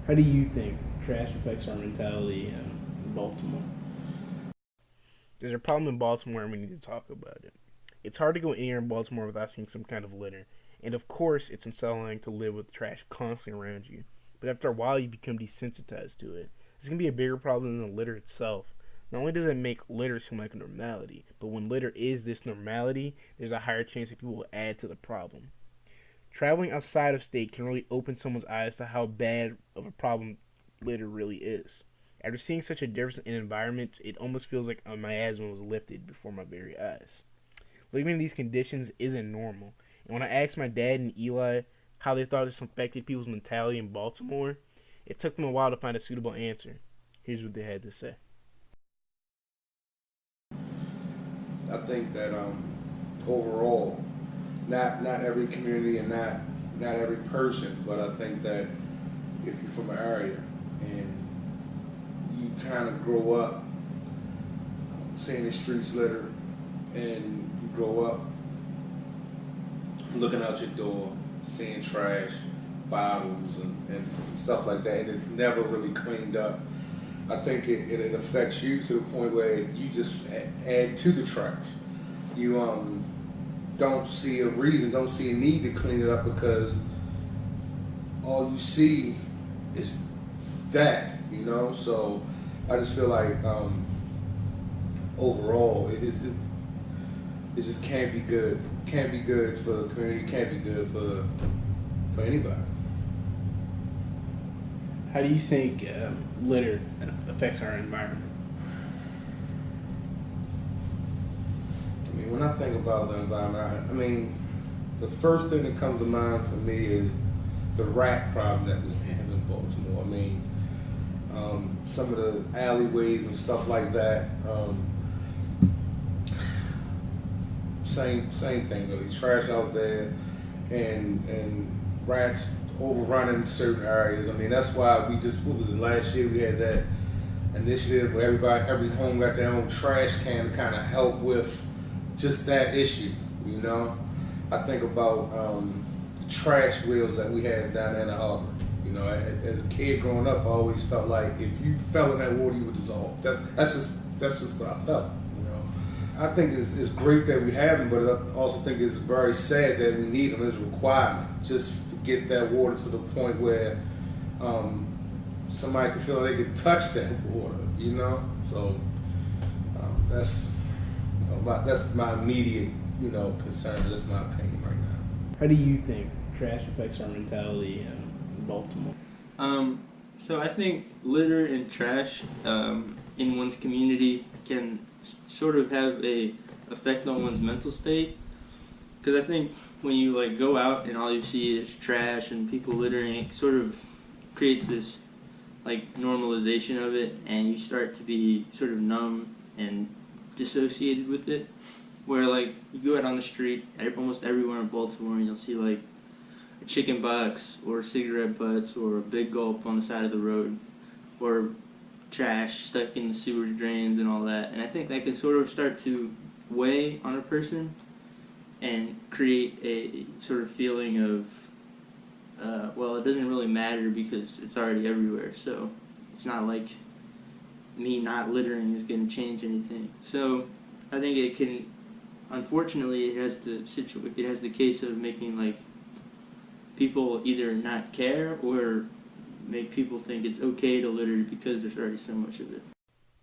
How do you think trash affects our mentality in Baltimore? There's a problem in Baltimore and we need to talk about it. It's hard to go anywhere in Baltimore without seeing some kind of litter. And of course, it's unsettling to live with trash constantly around you. But after a while, you become desensitized to it. It's going to be a bigger problem than the litter itself. Not only does it make litter seem like a normality, but when litter is this normality, there's a higher chance that people will add to the problem. Traveling outside of state can really open someone's eyes to how bad of a problem litter really is. After seeing such a difference in environments, it almost feels like a miasma was lifted before my very eyes. Living in these conditions isn't normal. And when I asked my dad and Eli how they thought this affected people's mentality in Baltimore, it took them a while to find a suitable answer. Here's what they had to say. I think that overall, not every community and not every person, but I think that if you're from an area and you kind of grow up seeing the streets litter, and you grow up looking out your door, seeing trash, bottles, and stuff like that, and it's never really cleaned up. I think it affects you to the point where you just add to the trash. You don't see a reason, don't see a need to clean it up because all you see is that, you know. So I just feel like overall it just can't be good. Can't be good for the community. Can't be good for anybody. How do you think litter affects our environment? I mean, when I think about the environment, I mean, the first thing that comes to mind for me is the rat problem that we have in Baltimore. I mean, some of the alleyways and stuff like that. Same thing really. Trash out there, and rats overrunning certain areas. I mean, that's why we just, what was it, last year we had that initiative where every home got their own trash can to kind of help with just that issue. You know, I think about the trash wheels that we had down there in the harbor. You know, as a kid growing up, I always felt like if you fell in that water, you would dissolve. That's just what I felt. You know, I think it's great that we have them, but I also think it's very sad that we need them as a requirement just to get that water to the point where somebody can feel like they can touch that water. You know, so that's that's my immediate concern. That's my opinion right now. How do you think trash affects our mentality in Baltimore? Um, so I think litter and trash in one's community can sort of have a effect on one's mental state. Because I think when you like go out and all you see is trash and people littering, it sort of creates this like normalization of it, and you start to be sort of numb and dissociated with it. Where like you go out on the street, almost everywhere in Baltimore, and you'll see like a chicken box or cigarette butts or a big gulp on the side of the road, or trash stuck in the sewer drains and all that. And I think that can sort of start to weigh on a person and create a sort of feeling of, well, it doesn't really matter because it's already everywhere. So it's not like me not littering is going to change anything. So I think it can, unfortunately, it has the case of making like people either not care or make people think it's okay to litter because there's already so much of it.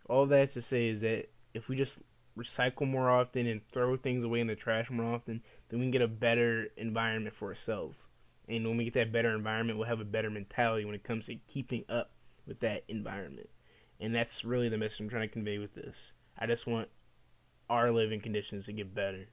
All that to say is that if we just recycle more often and throw things away in the trash more often, then we can get a better environment for ourselves. And when we get that better environment, we'll have a better mentality when it comes to keeping up with that environment. And that's really the message I'm trying to convey with this. I just want our living conditions to get better.